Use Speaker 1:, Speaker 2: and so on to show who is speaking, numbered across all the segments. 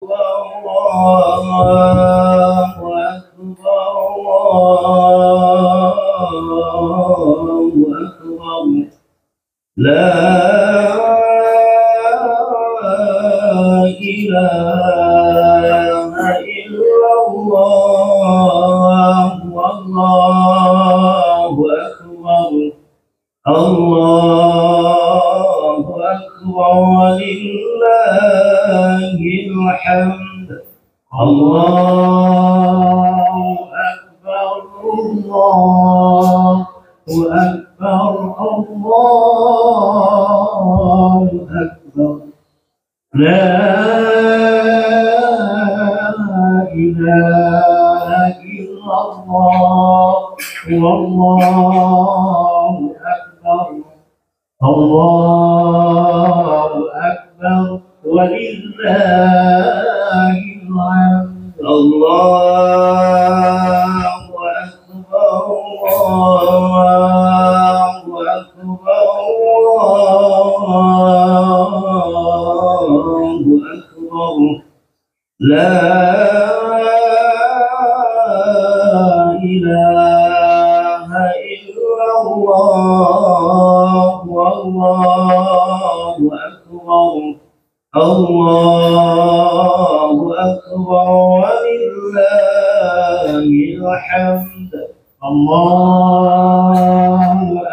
Speaker 1: الله أكبر الله أكبر لا إله إلا الله والله أكبر الله أكبر ولله الحمد الله أكبر الله أكبر الله أكبر لا إله إلا الله والله أكبر الله أكبر ولله الحمد الله أكبر الله أكبر الله أكبر لا إله إلا الله والله أكبر الله أكبر ولله الحمد الله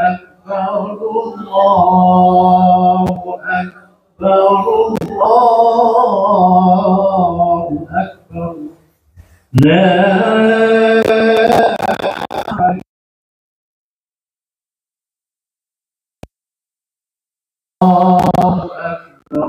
Speaker 1: أكبر الله أكبر الله أكبر لا الله أكبر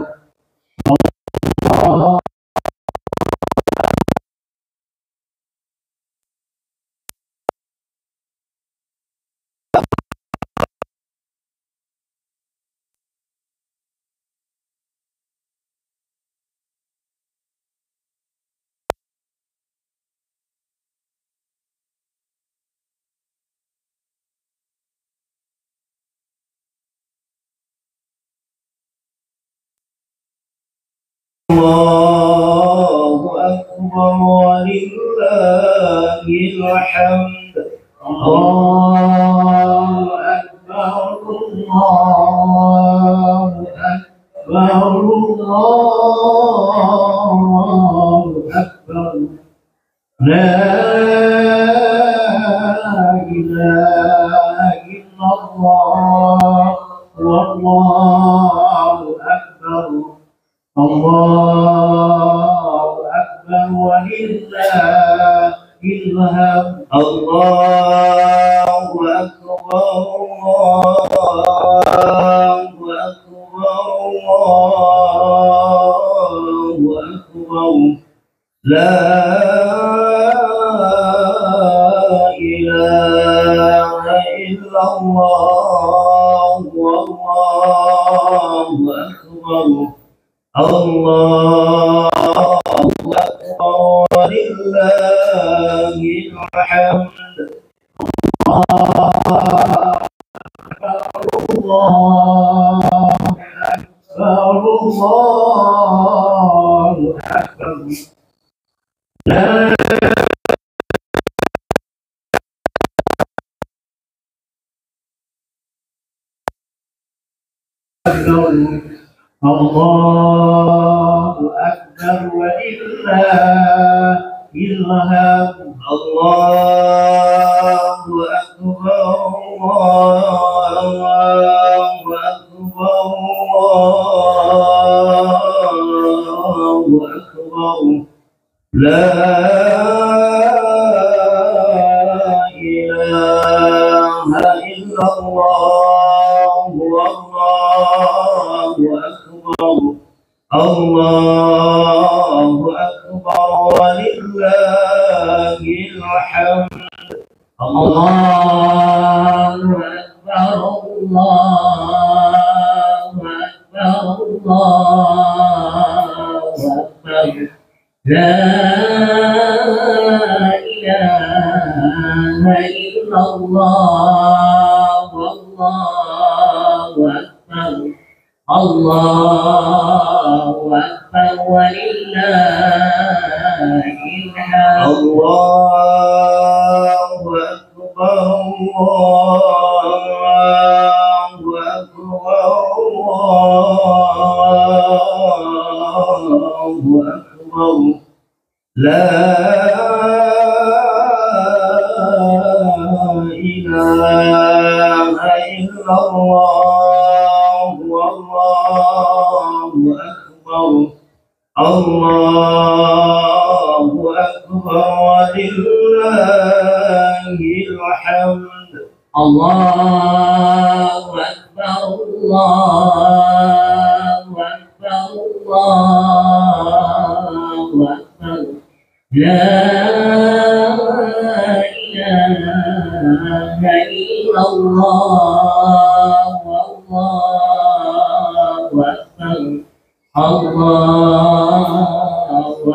Speaker 1: الله أكبر ولله الحمد الله أكبر الله أكبر الله أكبر لا إله إلا الله والله أكبر الله أكبر ولله الحمد الله أكبر الله أكبر الله أكبر لا إله إلا الله والله أكبر الله أكبر ولله الحمد الله أكبر الله أكبر الله أكبر لا أكبر الله أكبر ولله الحمد الله أكبر الله أكبر الله أكبر لا إله إلا الله والله أكبر الله أكبر ولله الحمد الله أكبر الله أكبر الله أكبر لا إله إلا الله والله أكبر الله أكبر ولله الحمد.
Speaker 2: الله أكبر الله أكبر الله أكبر لا إله إلا الله والله أكبر الله أكبر ولله الحمد.
Speaker 1: الله أكبر الله أكبر الله أكبر لا إله إلا الله والله أكبر الله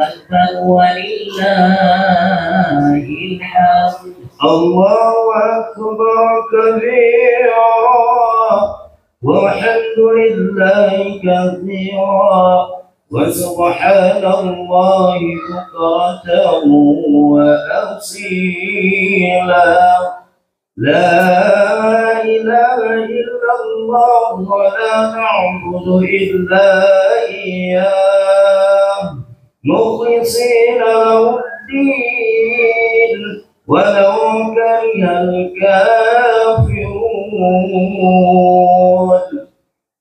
Speaker 1: أكبر ولله الحمد.
Speaker 2: الله أكبر كبيرا والحمد لله كثيرا وسبحان الله بكرة وأصيلا لا إله إلا الله ولا نعبد إلا إياه مخلصين له الدين ولو كره الكافرون.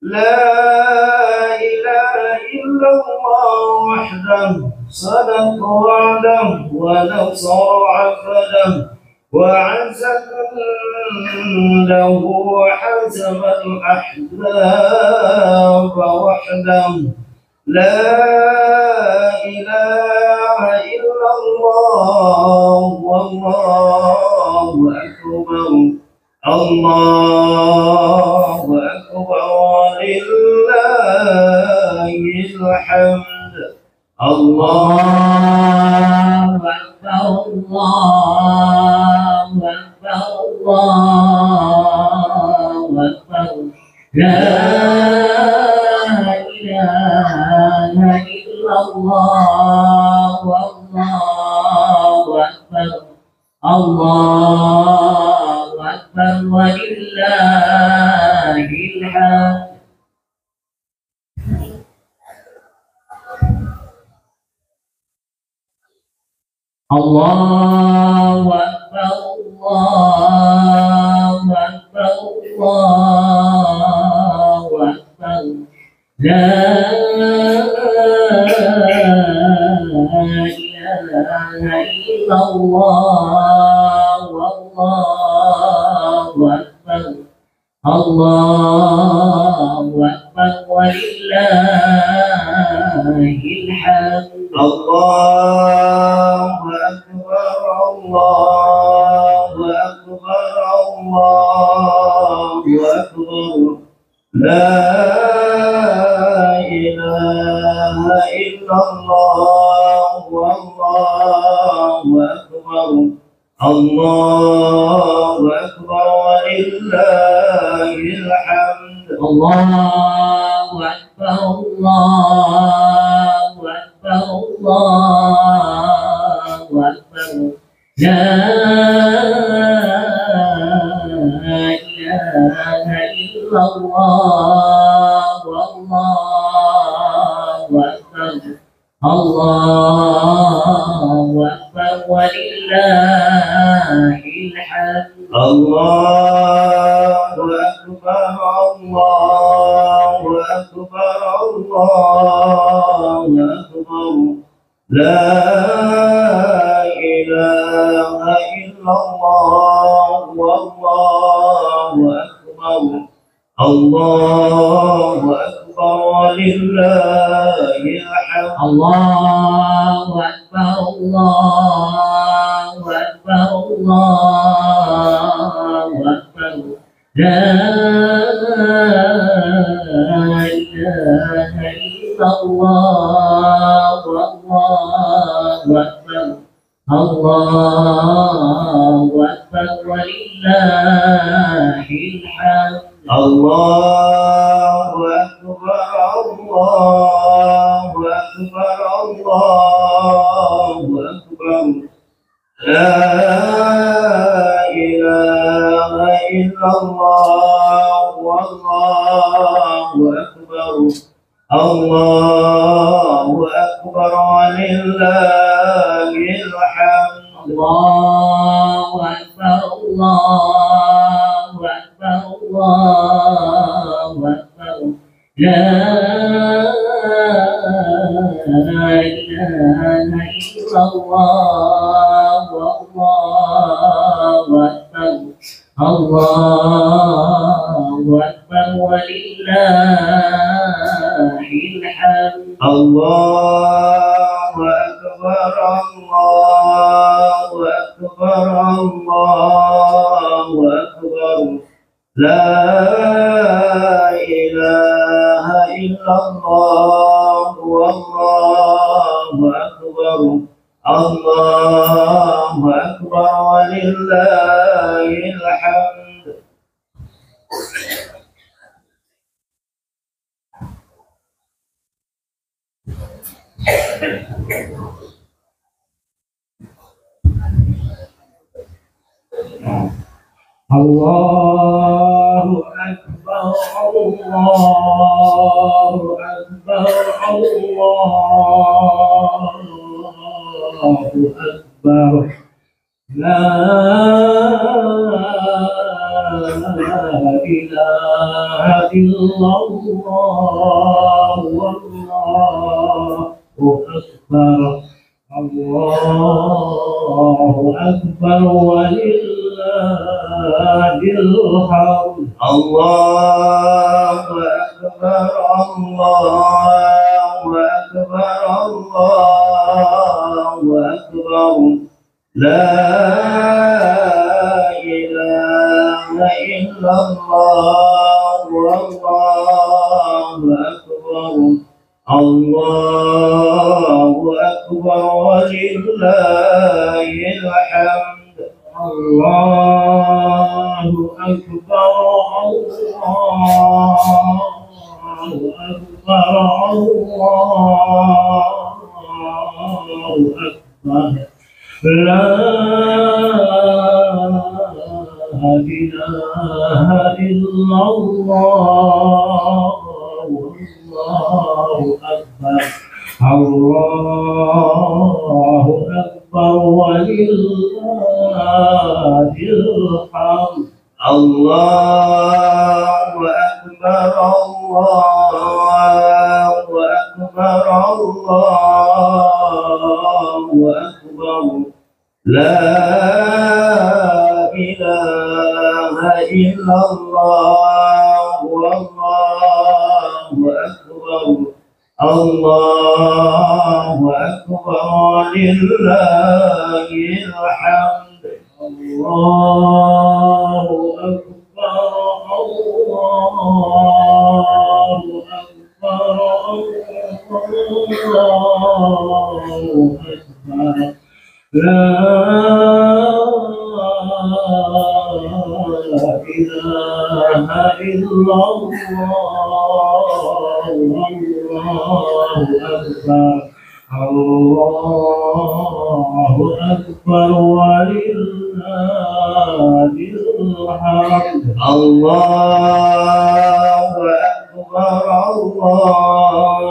Speaker 2: لا إله إلا الله وحده صدق وعده ونصر عبده وعز عنده وحزم الأحزاب وحده. لا إله إلا الله والله أكبر الله أكبر ولله الحمد.
Speaker 1: الله أكبر الله أكبر الله أكبر لا إله إلا الله والله أكبر الله أكبر ولله الحمد. الله أكبر الله أكبر الله أكبر لا إله إلا الله والله أكبر الله أكبر ولله الحمد.
Speaker 2: الله أكبر الله أكبر الله أكبر لا إله إلا الله والله أكبر الله أكبر ولله الحمد.
Speaker 1: الله أكبر الله أكبر الله أكبر لا إله إلا الله والله أكبر الله أكبر ولله الحمد.
Speaker 2: الله أكبر الله أكبر الله أكبر لا إله إلا الله والله أكبر الله أكبر ولله الحمد.
Speaker 1: الله أكبر الله أكبر الله أكبر لا إله إلا الله والله أكبر الله أكبر ولله الحمد.
Speaker 2: الله أكبر الله الله أكبر لا إله إلا الله والله أكبر الله أكبر ولله الحمد
Speaker 1: الله أكبر الله أكبر الله أكبر لا إله إلا الله والله أكبر الله أكبر ولله الحمد
Speaker 2: الله أكبر الله أكبر الله أكبر لا إله إلا الله والله أكبر الله أكبر ولله الحمد الله أكبر الله أكبر الله أكبر لا إله إلا الله والله أكبر الله أكبر ولله الحمد الله أكبر الله أكبر الله أكبر لا إله إلا الله والله أكبر الله أكبر ولله الحمد الله أكبر الله أكبر الله أكبر لا إله إلا الله والله أكبر الله أكبر ولله الحمد الله أكبر الله أكبر الله أكبر لا إله إلا الله والله أكبر الله أكبر ولله الحمد الله أكبر الله أكبر الله أكبر لا إله إلا الله والله أكبر الله أكبر ولله الحمد الله أكبر الله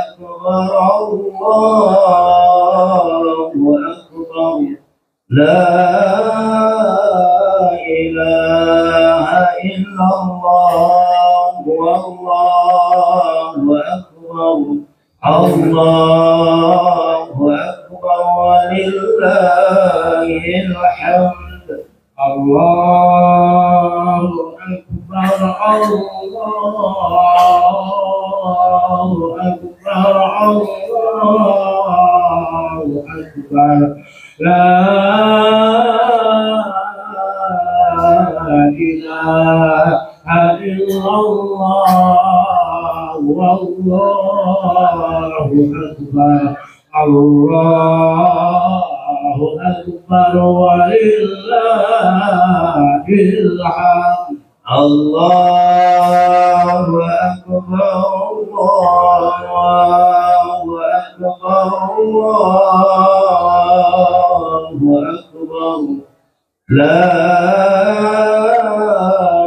Speaker 2: أكبر الله أكبر لا إله إلا الله والله أكبر الله أكبر ولله الحمد الله أكبر الله أكبر الله أكبر لا إله إلا الله والله أكبر الله أكبر ولله الحمد الله أكبر الله الله أكبر لا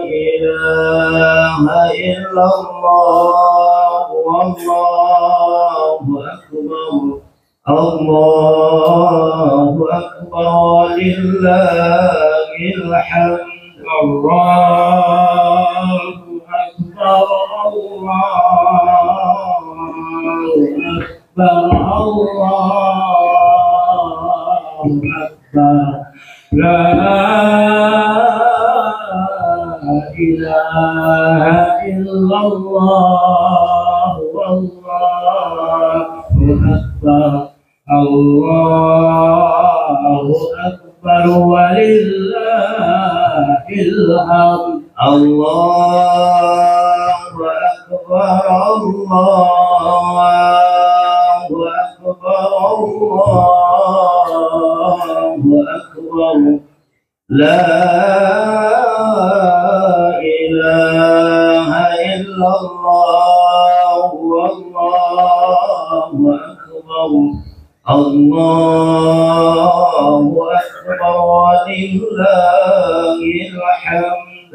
Speaker 2: إله إلا الله والله أكبر الله أكبر ولله الحمد الله أكبر الله أكبر الله أكبر لا إله إلا الله والله أكبر الله أكبر ولله الحمد الله أكبر الله أكبر الله أكبر لا إله إلا الله والله أكبر الله أكبر ولله الحمد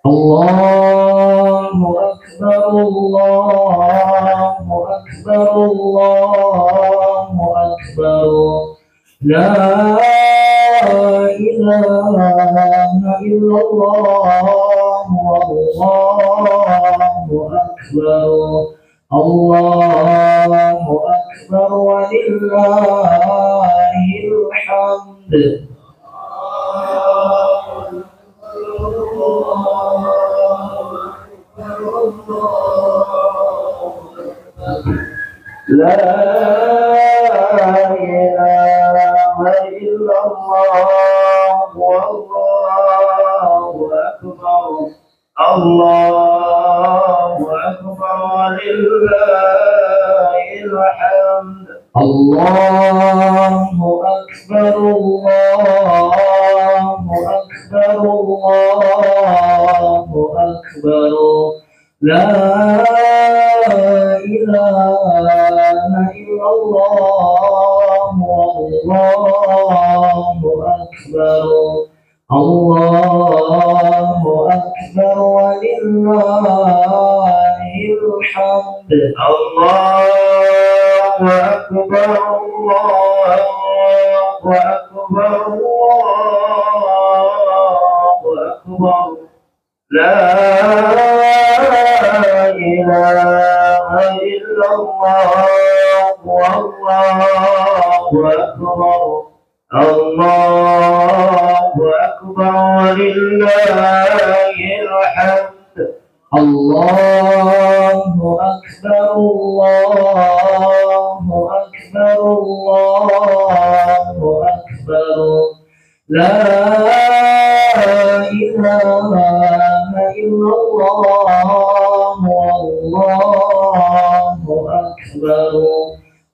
Speaker 2: الله أكبر الله أكبر الله أكبر لا إله إلا الله والله أكبر الله أكبر ولله الحمد لا إله إلا الله والله أكبر الله أكبر ولله الحمد الله أكبر الله أكبر الله أكبر لا إله إلا الله والله أكبر الله أكبر ولله الحمد الله أكبر الله أكبر الله أكبر لا إله إلا الله والله أكبر الله أكبر ولله الحمد الله أكبر الله أكبر الله أكبر لا إله إلا الله والله أكبر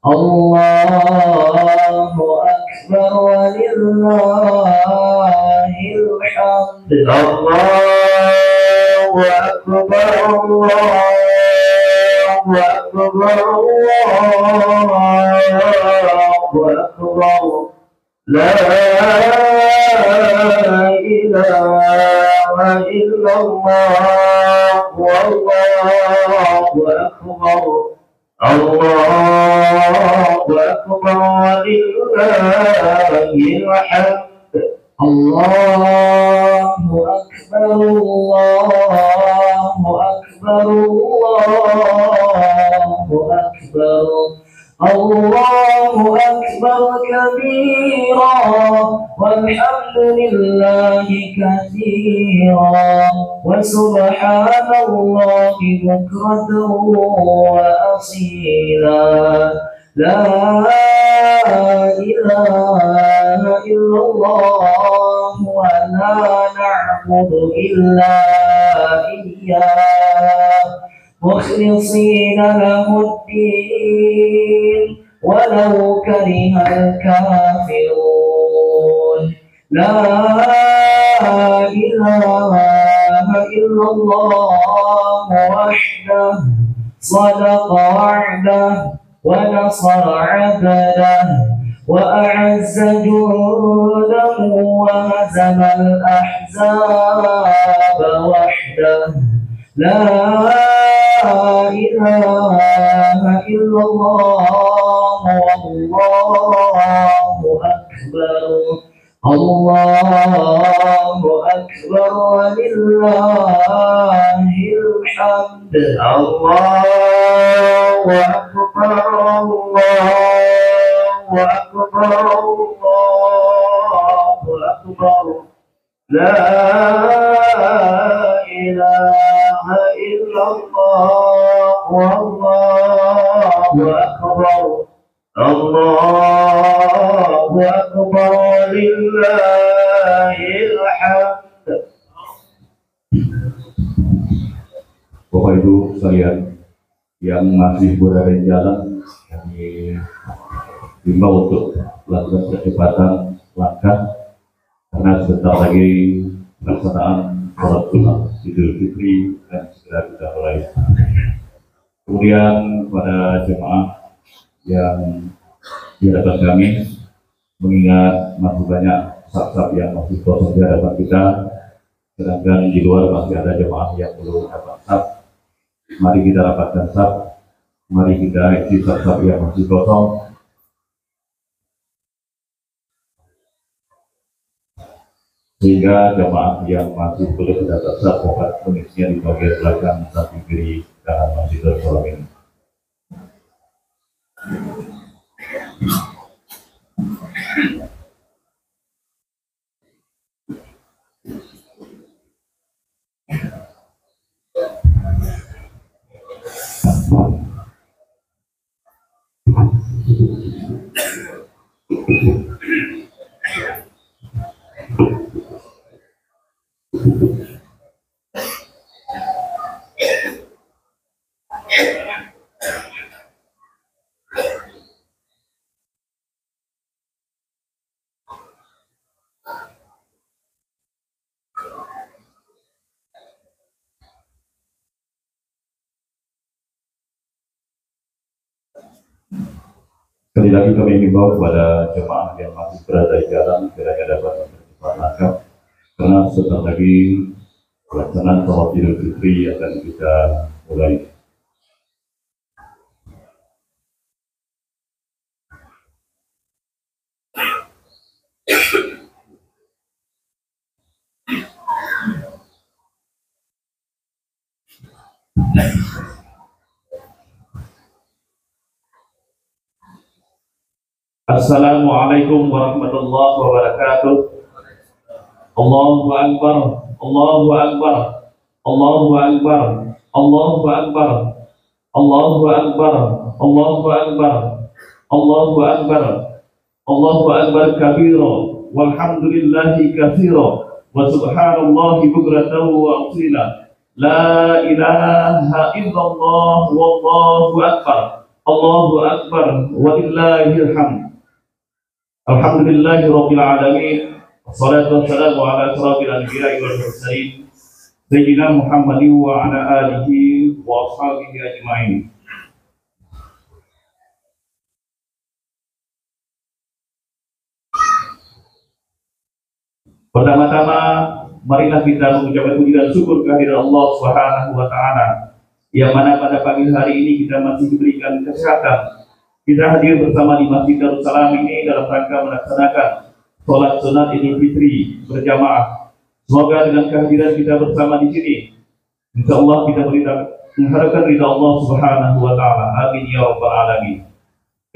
Speaker 2: الله أكبر ولله الحمد الله أكبر الله أكبر الله أكبر لا إله إلا الله والله أكبر الله أكبر ولله الحمد الله أكبر الله أكبر الله أكبر الله أكبر كبيرا والحمد لله كثيرا وسبحان الله بكرة وأصيلا لا إله إلا الله ولا نعبد إلا إياه مخلصين له الدين ولو كره الكافرون لا إله إلا الله وحده صدق وعده ونصر عبده وأعز جنده وهزم الأحزاب وحده لا إله إلا الله والله أكبر الله أكبر ولله الحمد الله أكبر الله أكبر الله أكبر لا إله إلا الله والله أكبر الله أكبر لله الحمد.
Speaker 3: Bapak Ibu sekalian yang masih berada di jalan, kami himbau untuk melakukan percepatan langkah karena sebentar lagi pelaksanaan sholat Jumat Idul Fitri dan segera kita mulai. Kemudian pada jemaah yang di hadapan kami, mengingat masih banyak saf-saf yang masih kosong di hadapan kita, sedangkan di luar masih ada jemaah yang belum dapat saf. Mari kita rapatkan saf, mari kita isi saf-saf yang masih kosong, sehingga jemaah yang masih belum dapat saf dapat mengisinya di bagian belakang samping kiri kanan Masjidil Haram ini. Sekali lagi kami himbau kepada jemaah yang masih berada di jalan kiranya dapat mempercepat langkah karena sebentar lagi pelaksanaan sholat Idul Fitri akan kita mulai. Assalamualaikum warahmatullahi wabarakatuh. Allahu Akbar, Allahu Akbar, Allahu Akbar, Allahu Akbar, Allahu Akbar, Allahu Akbar, Allahu Akbar, Allahu Akbar kabira, walhamdulillahi katsira, wa subhanallahi bukratan wa asila. La ilaha illallah wallahu akbar. Allahu akbar walillahil hamd. Alhamdulillahi rabbil alamin. Wassalatu wassalamu ala asyrafil anbiya'i wal mursalin sayyidina Muhammadin wa ala alihi wa ashabihi ajma'in. Pertama-tama marilah kita mengucapkan puji dan syukur kehadirat Allah Subhanahu wa taala yang mana pada pagi hari ini kita masih diberikan kesehatan. Kita hadir bersama di Masjid Darussalam ini dalam rangka melaksanakan sholat sunat Idul Fitri berjamaah. Semoga dengan kehadiran kita bersama di sini, insya Allah kita mengharapkan ridha Allah Subhanahu wa taala. Amin ya rabbal alamin.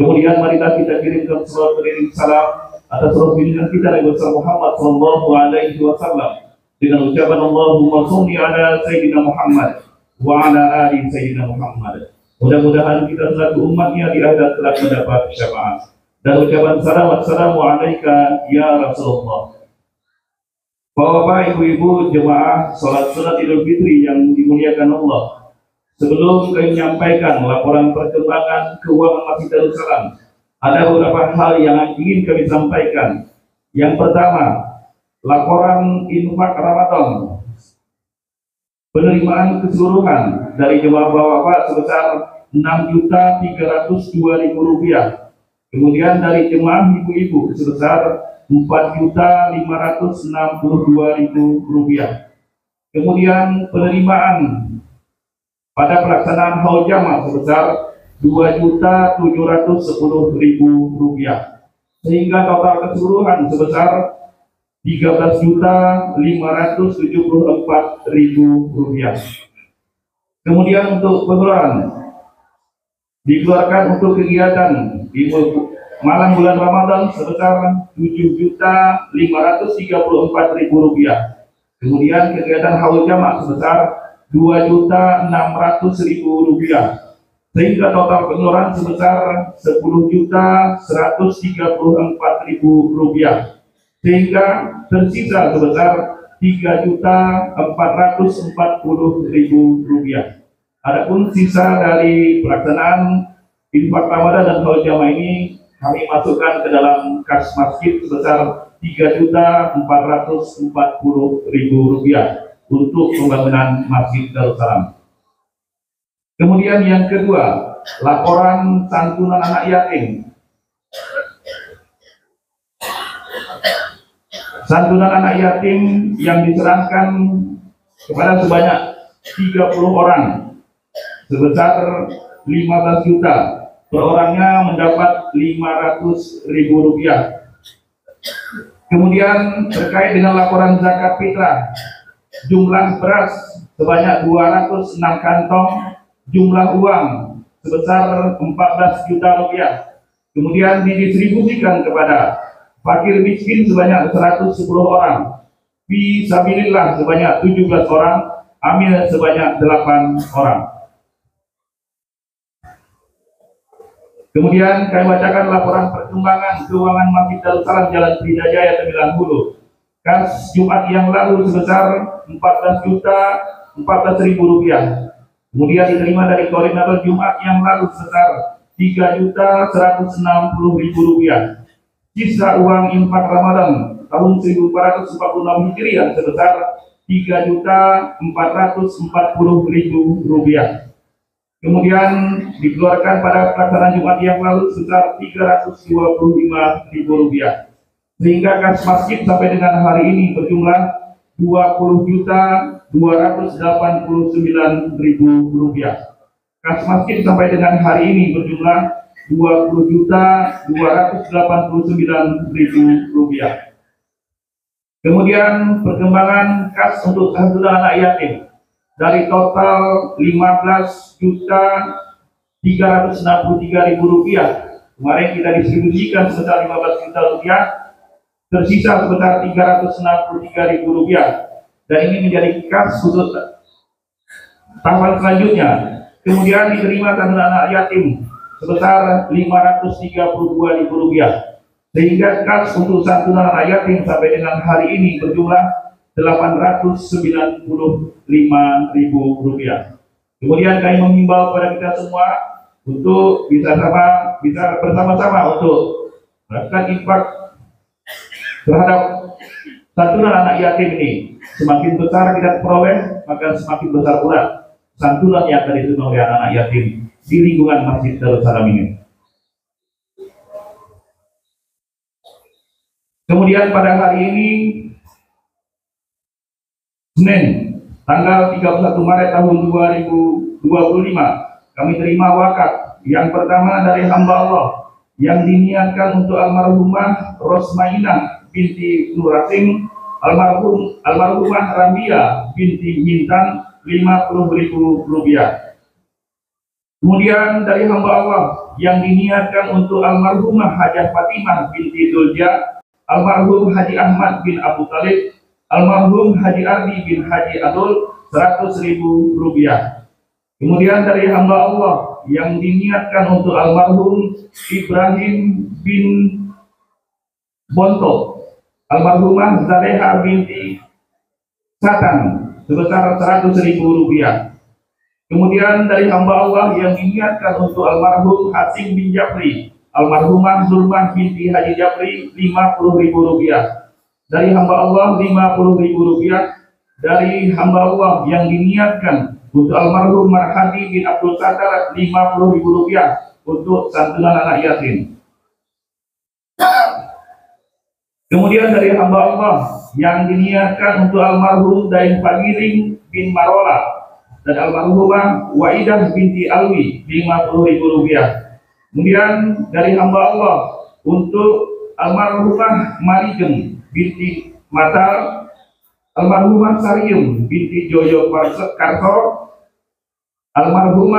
Speaker 3: Kemudian marilah kita kirimkan salawat beriring salam atas Rasulullah kita Nabi Muhammad sallallahu alaihi wasallam dengan ucapan Allahumma sholli ala sayyidina Muhammad wa ala ali sayyidina Muhammad. Mudah-mudahan kita selaku umatnya di akhirat kelak mendapat syafaat. Dan ucapan salawat salamu alaika ya Rasulullah. Bapak, ibu-ibu, jemaah salat sunat Idul Fitri yang dimuliakan Allah. Sebelum kami menyampaikan laporan perkembangan keuangan Masjid Darul Salam, ada beberapa hal yang ingin kami sampaikan. Yang pertama, laporan infak Ramadan. Penerimaan keseluruhan dari jemaah bapak-bapak sebesar Rp6.302.000. Kemudian dari jemaah ibu-ibu sebesar Rp4.562.000. Kemudian penerimaan pada pelaksanaan haul jamaah sebesar Rp2.710.000, sehingga total keseluruhan sebesar Rp13.574.000. Kemudian untuk pengeluaran dikeluarkan untuk kegiatan di malam bulan Ramadan sebesar Rp7.534.000. Kemudian kegiatan haul jamaah sebesar Rp2.600.000, sehingga total pengeluaran sebesar Rp10.134.000, sehingga tersisa sebesar Rp3.440.000. Adapun sisa dari pelaksanaan infak Ramadan dan haul jamaah ini kami masukkan ke dalam kas masjid sebesar Rp3.440.000 untuk pembangunan Masjid Darul Salam. Kemudian yang kedua, laporan santunan anak yatim. Santunan anak yatim yang diserahkan kepada sebanyak 30 orang sebesar 15 juta, per orangnya mendapat Rp500.000. Kemudian terkait dengan laporan zakat fitrah, jumlah beras sebanyak 206 kantong, jumlah uang sebesar Rp14 juta. Kemudian didistribusikan kepada fakir miskin sebanyak 110 orang, fi sabilillah sebanyak 17 orang, amil sebanyak 8 orang. Kemudian kami bacakan laporan perkembangan keuangan Masjid Darul Salam Jalan Trijaya Tembilan Hulu. Kas Jumat yang lalu sebesar Rp14.014.000. Kemudian diterima dari koordinator Jumat yang lalu sebesar Rp3.160.000. Sisa uang infak Ramadan tahun 1446 Hijriah sebesar Rp3.440.000. Kemudian dikeluarkan pada pelaksanaan Jumat yang lalu sebesar Rp325.000, sehingga kas masjid sampai dengan hari ini berjumlah Rp20.289.000. Kas masjid sampai dengan hari ini berjumlah Rp20.289.000. Kemudian perkembangan kas untuk santunan anak yatim. Dari total Rp15.363.000, kemarin kita distribusikan sebesar Rp15 juta, tersisa sebesar Rp363.000, dan ini menjadi kas untuk tahapan selanjutnya. Kemudian diterima santunan anak yatim sebesar Rp532.000, sehingga kas untuk santunan anak yatim sampai dengan hari ini berjumlah Rp895.000. Kemudian kami menghimbau kepada kita semua untuk bisa bersama-sama untuk melakukan infak terhadap santunan anak yatim ini. Semakin besar kita peroleh, maka semakin besar pula santunan yang akan diterima oleh anak yatim di lingkungan Masjid Darul Salam ini. Kemudian pada hari ini Senin, tanggal 31 Maret tahun 2025, kami terima wakaf yang pertama dari hamba Allah yang diniatkan untuk almarhumah Rosmainah binti Nurasim, almarhumah Rambia binti Mintan, Rp50.000. Kemudian dari hamba Allah yang diniatkan untuk almarhumah Hajah Fatimah binti Dulja, almarhum Haji Ahmad bin Abu Talib, almarhum Haji Ardi bin Haji Adul, Rp100.000. Kemudian dari hamba Allah yang diniatkan untuk almarhum Ibrahim bin Bonto, almarhumah Zaleha binti Satan sebesar 100.000 rupiah. Kemudian dari hamba Allah yang diniatkan untuk almarhum Hasim bin Japri, almarhumah Zulmah binti Haji Japri 50.000 rupiah. Dari hamba Allah 50.000 rupiah. Dari hamba Allah yang diniatkan untuk almarhum Marhadi bin Abdul Sattar 50.000 rupiah untuk santunan anak yatim. Kemudian dari hamba Allah yang diniatkan untuk almarhum Dain Pagiling bin Marola dan almarhumah Waidah binti Alwi 50.000 rupiah. Kemudian dari hamba Allah untuk almarhumah Marigem binti Matar, almarhumah Sariem binti Joyo Karto, almarhum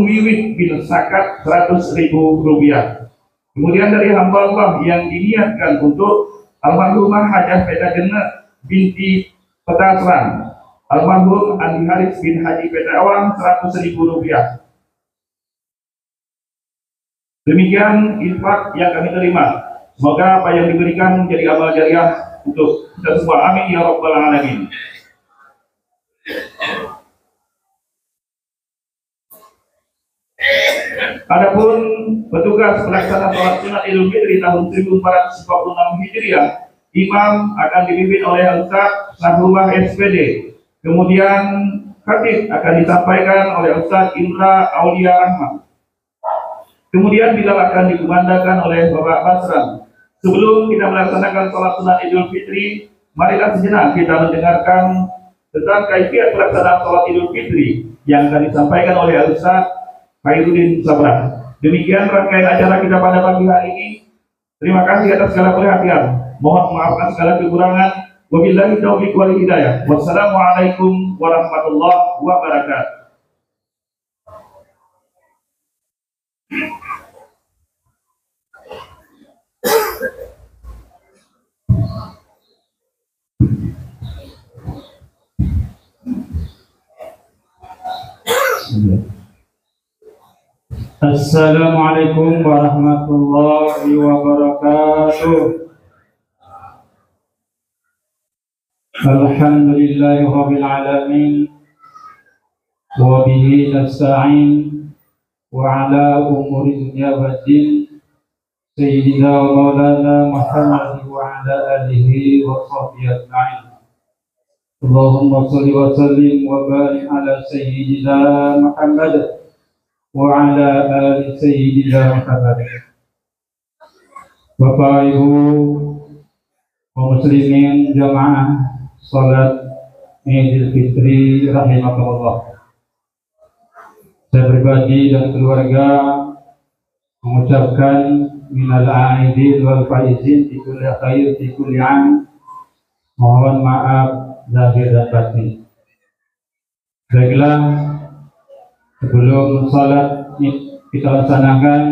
Speaker 3: Wiwit bin Sakat 100.000 rupiah. Kemudian dari hamba Allah yang diniatkan untuk almarhumah Hajah Petagena binti Petasran, almarhum Andi Haris bin Haji Petawang 100.000 rupiah. Demikian infak yang kami terima. Semoga apa yang diberikan menjadi amal jariah untuk kita semua. Amin ya rabbal alamin. Adapun petugas pelaksana sholat sunat Idul Fitri tahun 1446 Hijriah, imam akan dipimpin oleh Ustaz Sahrullah SPD. Kemudian khatib akan disampaikan oleh Ustaz Indra Aulia Rahmat. Kemudian bilal akan dikumandangkan oleh Bapak Basran. Sebelum kita melaksanakan sholat sunat Idul Fitri, marilah sejenak kita mendengarkan tentang kaifiat pelaksanaan sholat Idul Fitri yang akan disampaikan oleh Ustaz Khairuddin Sabra. Demikian rangkaian acara kita pada pagi hari ini. Terima kasih atas segala perhatian. Mohon maafkan segala kekurangan. Wabillahi taufiq wal hidayah. Wassalamualaikum warahmatullahi wabarakatuh.
Speaker 4: Assalamualaikum warahmatullahi wabarakatuh. Alhamdulillahi rabbil alamin wa bihi nasta'in wa ala umuri dunya wa din sayyidina wa maulana Muhammad wa ala alihi wa sahbihi ajma'in. Allahumma shalli wa sallim wa barik ala sayyidina Muhammad wa ala ali sayyidina Muhammad. Bapak Ibu kaum muslimin jamaah salat Idul Fitri rahimakumullah. Saya pribadi dan keluarga mengucapkan minal aidin wal faizin fi kulli khair fi kulli am. Mohon maaf lahir dan batin. Baiklah, sebelum salat kita laksanakan,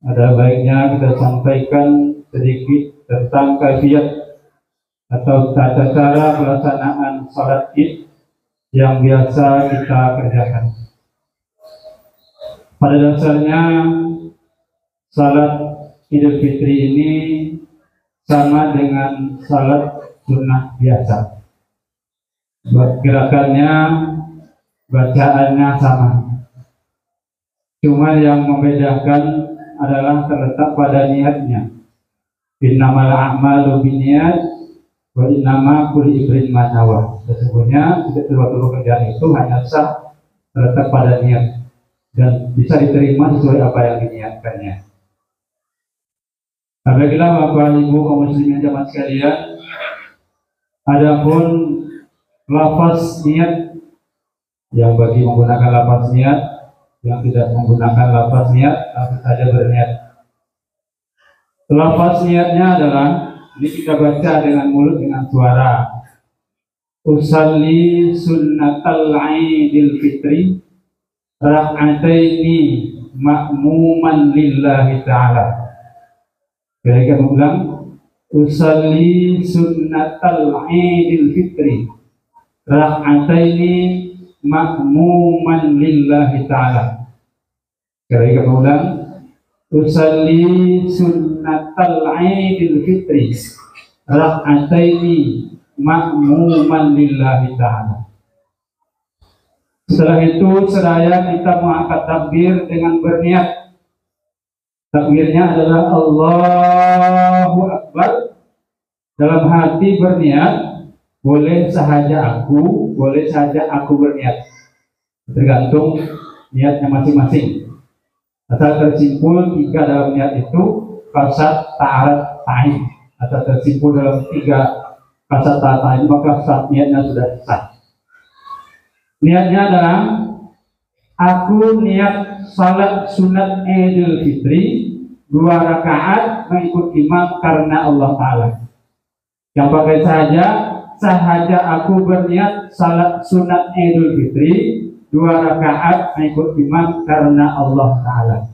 Speaker 4: ada baiknya kita sampaikan sedikit tentang kaifiat atau tata cara pelaksanaan salat Id yang biasa kita kerjakan. Pada dasarnya salat Idul Fitri ini sama dengan salat sunnah biasa. Gerakannya, bacaannya sama. Cuma yang membedakan adalah terletak pada niatnya. Innamal a'malu binniyat wa innama kulli imrin ma nawa. Sesungguhnya seluruh kerjaan itu hanya sah terletak pada niat dan bisa diterima sesuai apa yang diniatkannya. Baiklah Bapak Ibu kaum muslimin jamaah sekalian, adapun lafaz niat, yang bagi menggunakan lafaz niat, yang tidak menggunakan lafaz niat, langsung saja berniat. Lafaz niatnya adalah ini kita baca dengan mulut dengan suara. Usalli sunnatal Idul Fitri rak'ataini ma'muman lillahi ta'ala. Kira-kira ulang. Usalli sunnatal Idul Fitri rak'ataini ma'muman lillahi ta'ala. Sekali lagi ulang, usalli sunnatal Idul Fitri rak'ataini ma'muman lillahi ta'ala. Setelah itu seraya kita mengangkat takbir dengan berniat. Takbirnya adalah Allahu Akbar. Dalam hati berniat, boleh saja aku berniat. Tergantung niatnya masing-masing. Asal tersimpul 3 dalam niat itu, kasat, ta'arat, ta'in. Asal tersimpul dalam 3 kasat, ta'arat, ta'in, maka saat niatnya sudah sah. Niatnya adalah aku niat salat sunat Idul Fitri 2 rakaat mengikut imam karena Allah Ta'ala. Yang pakai sahaja aku berniat salat sunat Idul Fitri 2 rakaat mengikut imam karena Allah Ta'ala.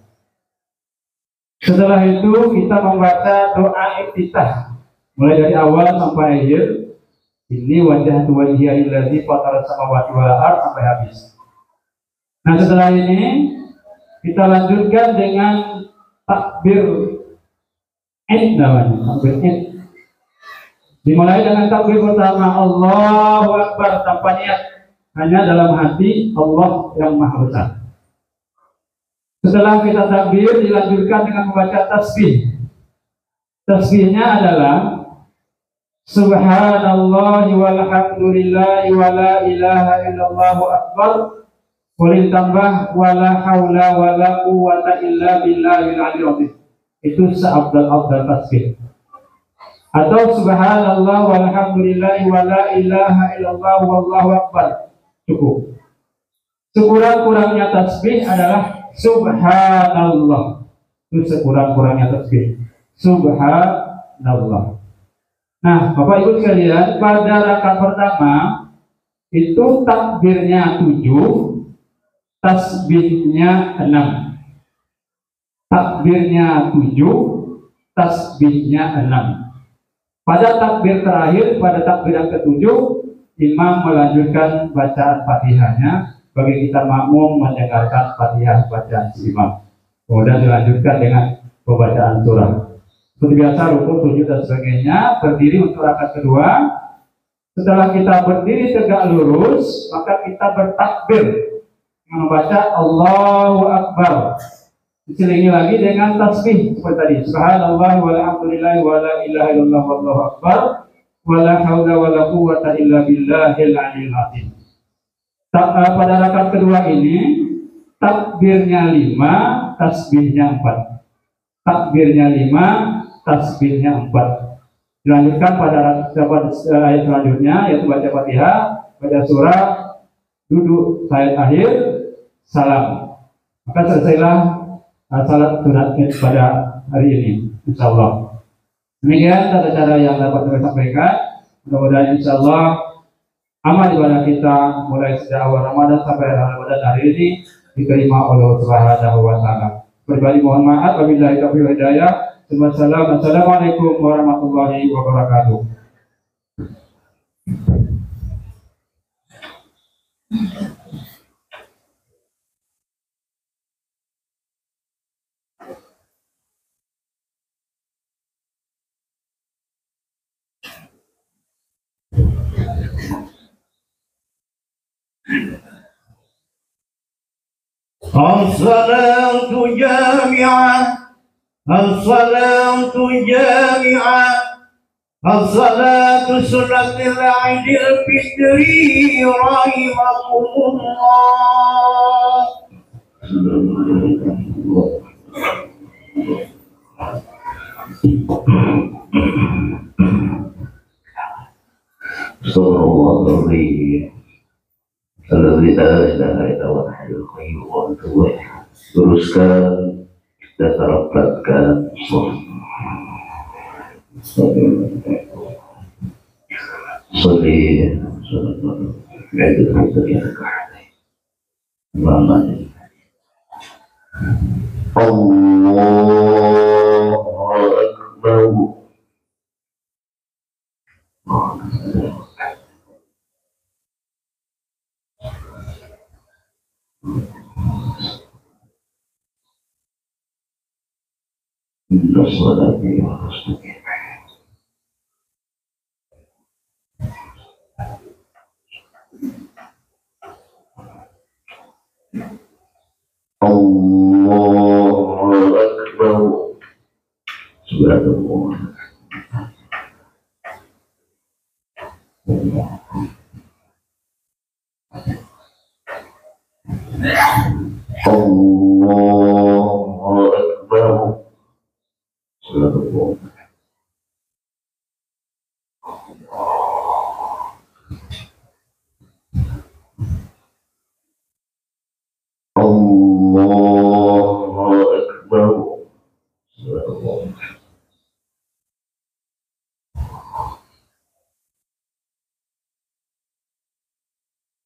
Speaker 4: Setelah itu kita membaca doa iftitah mulai dari awal sampai akhir. Ini wajah wajhiya allazi fatara samawati wal ardh sampai habis. Nah, setelah ini kita lanjutkan dengan takbir Id namanya, takbir Id. Dimulai dengan takbir pertama Allahu Akbar tanpa niat, hanya dalam hati Allah yang Maha Besar. Setelah kita takbir dilanjutkan dengan membaca tasbih. Tasbihnya adalah Subhanallah walhamdulillah wa la ilaha illallahu akbar. Boleh tambah wala haula wala quwwata illa billahil aliyil azim. Itu seabdal tasbih. Atau subhanallah walhamdulillah wa la ilaha illallah wallahu akbar. Cukup. Sekurang-kurangnya tasbih adalah subhanallah. Itu sekurang-kurangnya tasbih. Subhanallah. Nah, Bapak Ibu sekalian, pada rakaat pertama itu takbirnya 7, tasbihnya 6. Takbirnya 7, tasbihnya 6. Pada takbir terakhir, pada takbir yang ke-7, imam melanjutkan bacaan Fatihahnya bagi kita makmum mendengarkan Fatihah bacaan si imam. Kemudian dilanjutkan dengan pembacaan surah. Seperti biasa, rukuk, sujud dan sebagainya. Berdiri untuk rakaat kedua. Setelah kita berdiri tegak lurus, maka kita bertakbir membaca Allahu Akbar. Diselingi lagi dengan tasbih seperti tadi. Subhanallah walhamdulillah wa la ilaha illallah wallahu akbar wa la haula wa la quwwata illa billahil aliyil azim. Pada rakaat kedua ini takbirnya 5, tasbihnya 4. Takbirnya 5, tasbihnya 4. Dilanjutkan pada ayat selanjutnya, yaitu baca Fatihah, baca surah, duduk saat akhir, salam. Maka selesailah salat sunat Id pada hari ini, insyaallah. Demikian tata cara yang dapat saya sampaikan. Mudah-mudahan insyaallah amal ibadah kita mulai sejak awal Ramadan sampai akhir Ramadan hari ini diterima oleh Allah Subhanahu wa taala. Berbalik mohon maaf apabila taufiq wal hidayah. Assalamualaikum warahmatullahi wabarakatuh.
Speaker 2: As-salatu jami'ah, as-salatu jami'ah, as-salatu sunnatul Idul Fitri rahimakumullah. Astagfirullahaladzim. Alladzi la ilaha illa huwal hayyul qayyum wa atubu ilaih. Teruskan dan terapkan Allahu Akbar. إن الصلاة والسلام الله أكبر. سبحان الله. الله أكبر. سبحان الله. الله أكبر. سبحان الله.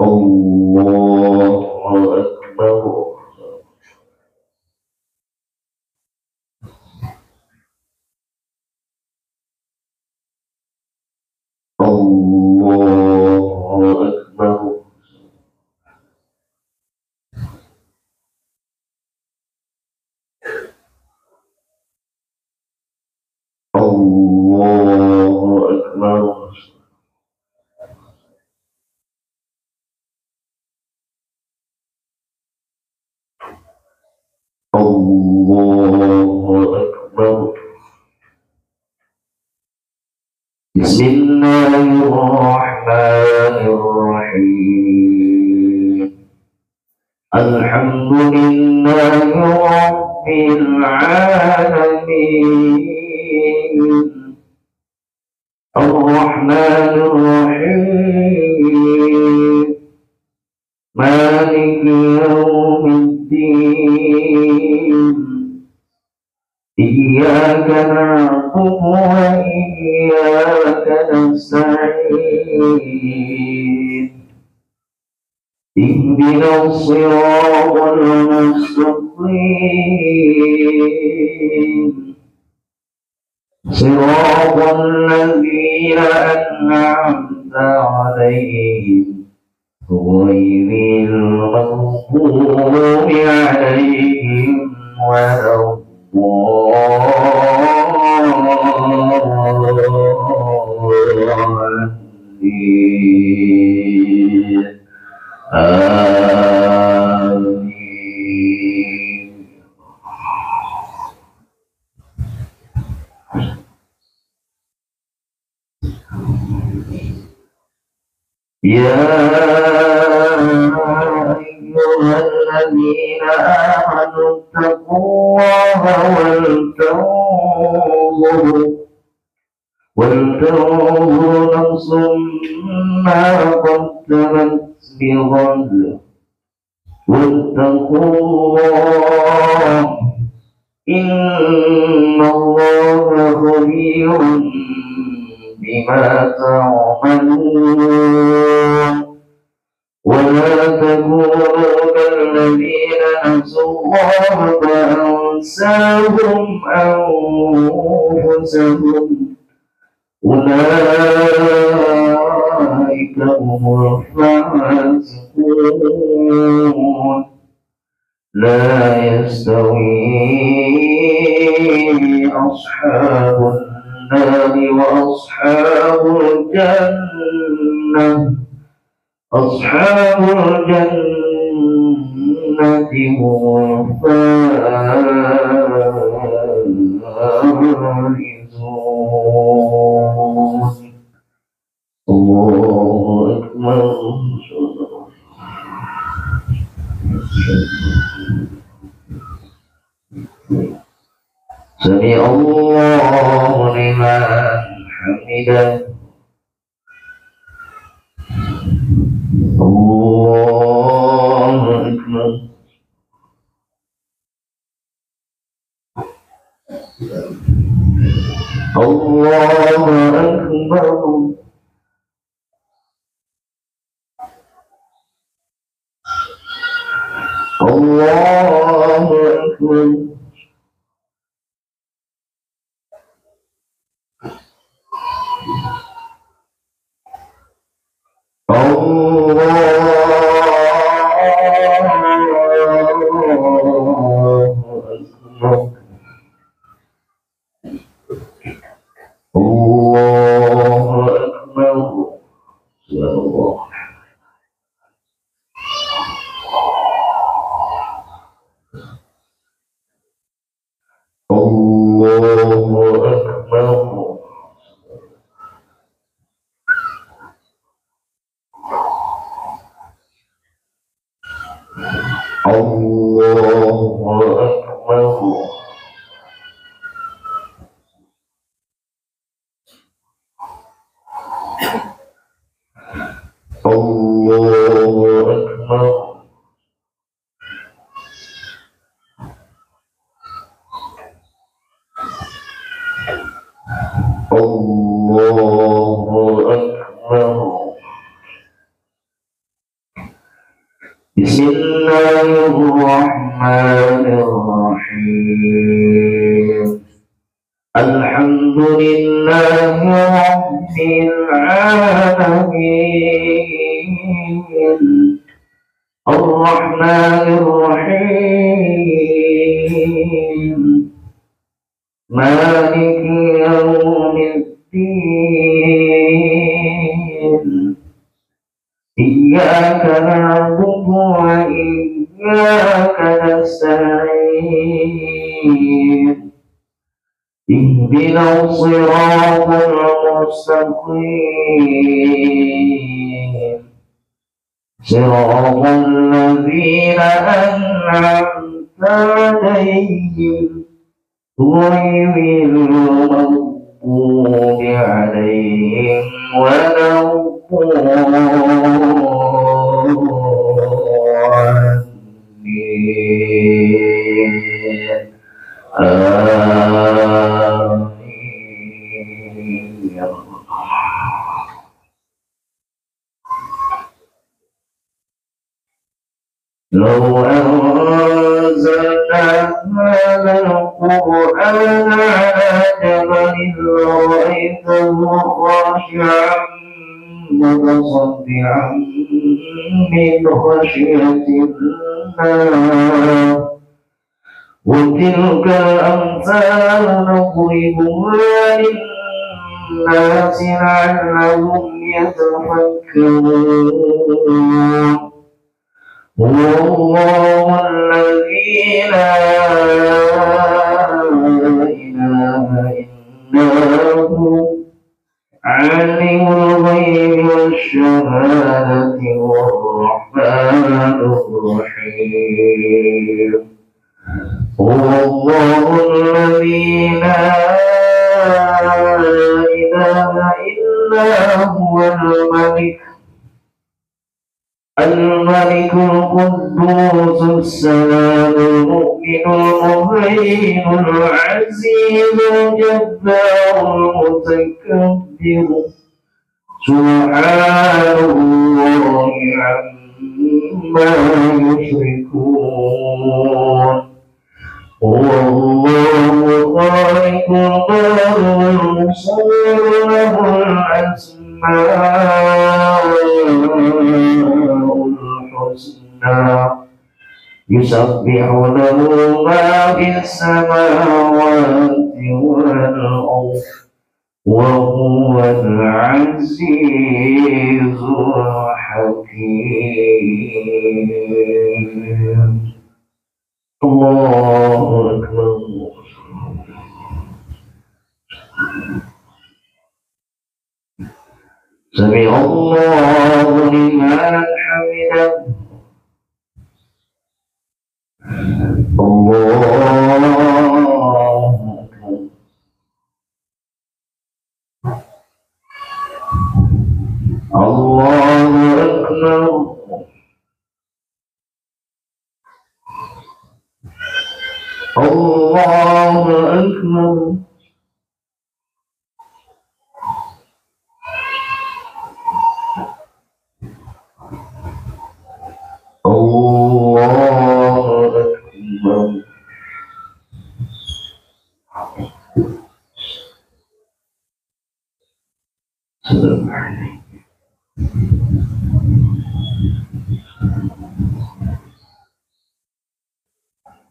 Speaker 2: الله أكبر. الله أكبر. الله أكبر. الله أكبر. بسم الله الرحمن الرحيم. الحمد لله رب العالمين. الرحمن الرحيم. مالك يوم الدين. إياك نعبد وإياك نستعين. اهدنا الصراط المستقيم. صراط الذين أنعمت عليهم غير المغضوب عليهم ولا الضالين. آمين. يا أيها الذين آمنوا اتقوا الله ولتنظر نفس ما قدمت لغد واتقوا الله إن الله خبير بما تعملون. ولا تكونوا كالذين نسوا الله فأنساهم أنفسهم أولئك هم الفاسقون. لا يستوي أصحاب النار وأصحاب الجنة. أصحاب الجنة هم الفائزون. الله أكبر. سمع الله لمن حمده. الله أكبر. الله أكبر. الله أكبر. الله أكبر. الله أكبر. الله أكبر. بسم الله الرحمن الرحيم. الحمد لله رب العالمين الرحمن الرحيم مالك يوم الدين إياك نعبد وإياك نستعين اهدنا الصراط المستقيم صراط الذين أنعمت عليهم غير المغضوب عليهم ولا الضالين. آمين. لو أنزلنا هذا القرآن على جبل لرأيته خاشعا متصدعا من خشية الله وتلك الأمثال نضربها للناس لعلهم يتفكرون. هو الله الذي لا إله إلا هو عالم الغيب والشهادة والرحمن الرحيم. هو الله الذي لا إله إلا هو الملك القدوس السلام المؤمن المهيمن العزيز الجبار المتكبر سبحان الله عما يشركون. هو الله خالق البر والمصور له الأسماء الحسنى يسبح له ما في السماوات والأرض وهو العزيز الحكيم. الله أكبر. سمع الله لمن حمده. الله أكبر. الله أكبر. الله أكبر. الله أكبر. السلام عليكم.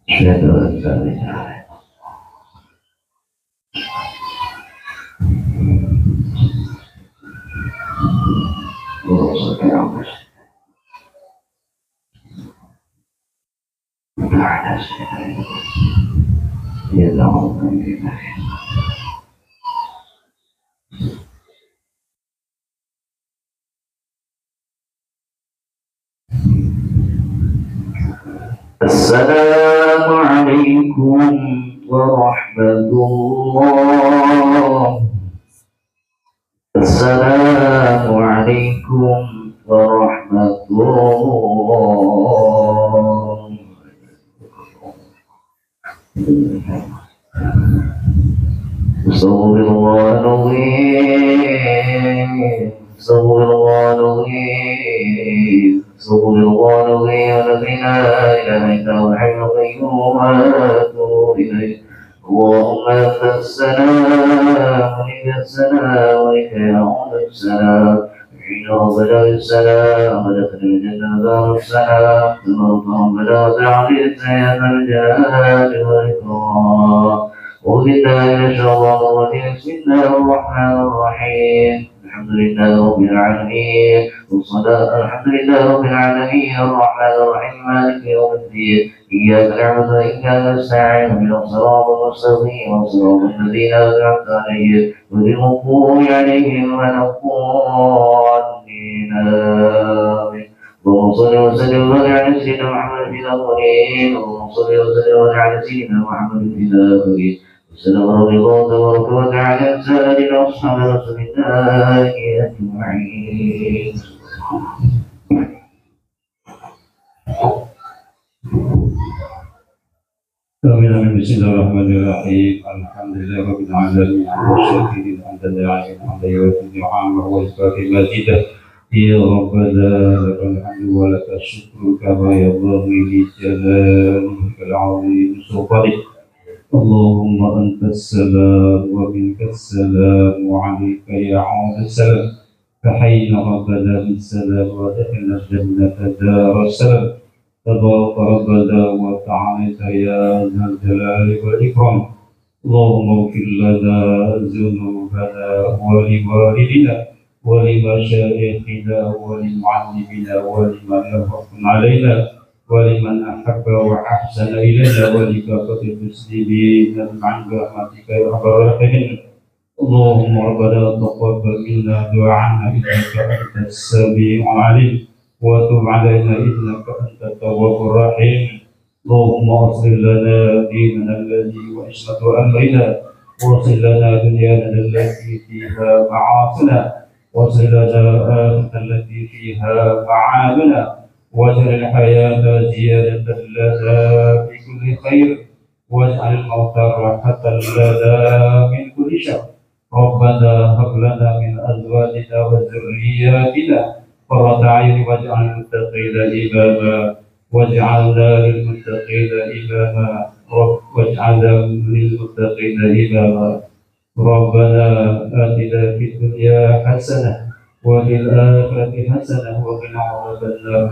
Speaker 2: أشهد أن لا إله إلا الله صلى الله عليه وسلم. على سيدنا محمد. السلام عليكم ورحمة الله. السلام عليكم ورحمة الله. استغفر الله العظيم. استغفر الله العظيم. استغفر الله العظيم الذي لا إله إلا هو الحي القيوم وأتوب إليه. اللهم أنت السلام ومنك السلام وإليك يعود السلام. حين ربنا السلام ودخل الجنة دار السلام. تمرت ربنا تعليت يا ذا الجلال والإكرام. أعوذ بالله من الشيطان الرجيم. بسم الله الرحمن الرحيم. الحمد لله رب العالمين والصلاة الحمد لله رب العالمين الرحمن الرحيم مالك يوم الدين. إياك نعبد وإياك نستعين اهدنا الصراط المستقيم صراط الذين أنعمت عليهم غير المغضوب عليهم ولا الضالين آمين. اللهم صل وسلم وبارك على سيدنا محمد في الأولين. اللهم صل وسلم وبارك على سيدنا محمد في الآخرين. وسلم رضي الله تبارك وتعالى عن سائر أصحاب رسول الله أجمعين.
Speaker 4: آمين. بسم الله الرحمن الرحيم. الحمد لله رب العالمين والشاكرين حمدا داعيا حمدا يوافي نعمه ويكافئ مزيده. يا ربنا لك الحمد ولك الشكر كما ينبغي لجلالك العظيم سلطانك. اللهم أنت السلام ومنك السلام وعليك يعود السلام. فحينا ربنا بالسلام ودخلنا الجنة دار السلام. تبارك ربنا وتعالى يا ذا الجلال والإكرام. اللهم اغفر لنا ذنوبنا ولوالدنا ولمشايخنا ولمعلمنا ولمن يرحم علينا ولمن أحب وأحسن إلينا ولكافة المسلمين عن برحمتك يا أرحم الراحمين. اللهم ربنا تقبل منا دعاءنا إنك أنت السميع العليم وتب علينا إنك أنت التواب الرحيم. اللهم أصلح لنا ديننا الذي وعصمة أمرنا واصلح لنا دنيانا التي فيها معاصنا واصلح لنا آخرتنا التي فيها معادنا واجعل الحياة زيادة لنا في كل خير واجعل الموت راحة لنا من كل شر. ربنا هب لنا من أزواجنا وذرياتنا قرة أعين واجعل المتقين إماما واجعلنا للمتقين إماما واجعلنا للمتقين إماما. ربنا آتنا في الدنيا حسنة وفي الآخرة حسنة وقنا عذاب النار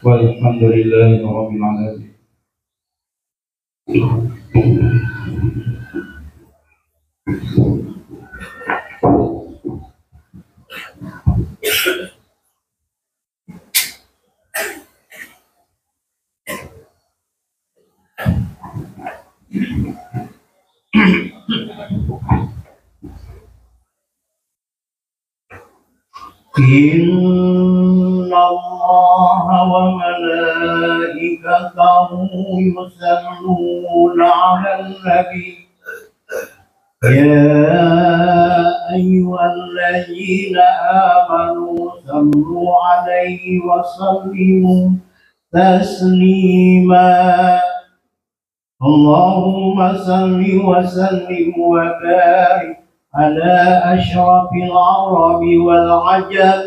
Speaker 4: والحمد لله رب العالمين.
Speaker 1: إن الله وملائكته يصلون على النبي يا أيها الذين آمنوا صلوا عليه وسلموا تسليما. اللهم صل وسلم وبارك على أشرف العرب والعجم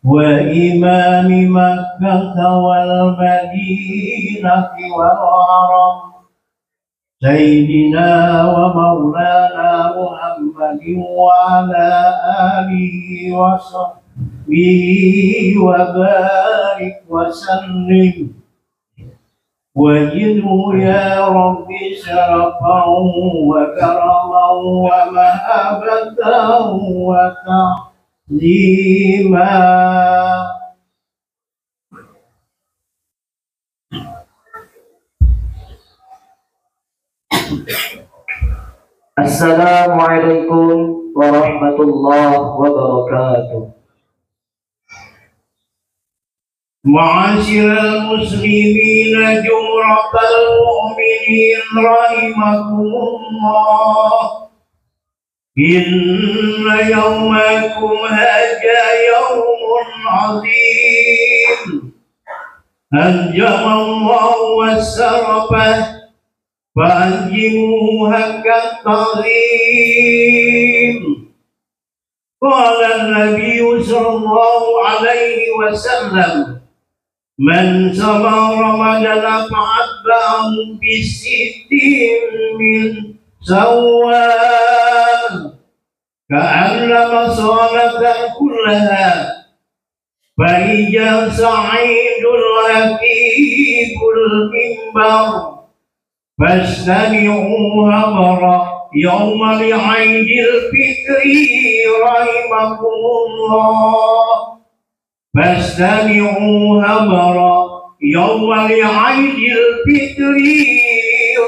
Speaker 1: وإمام مكة والمدينة والعرب سيدنا ومولانا محمد وعلى آله وصحبه وبارك وسلم وجده يا رب شرفا وكرما ومهابة وتعظيما.
Speaker 2: Assalamualaikum warahmatullahi wabarakatuh.
Speaker 1: معاشر المسلمين جمرة المؤمنين رحمكم الله، إن يومكم هذا يوم عظيم أنجم الله وسرفه، فأنجموا حق التعظيم. قال النبي صلى الله عليه وسلم: من صام رمضان فأتبعه بست من شوال كأنما صامت كلها، فإذا سعيد الحقيق المنبر فاستمعوا همرا يوم العيد الفطر رحمكم الله، فاستمعوا همرا يوم العيد الفطر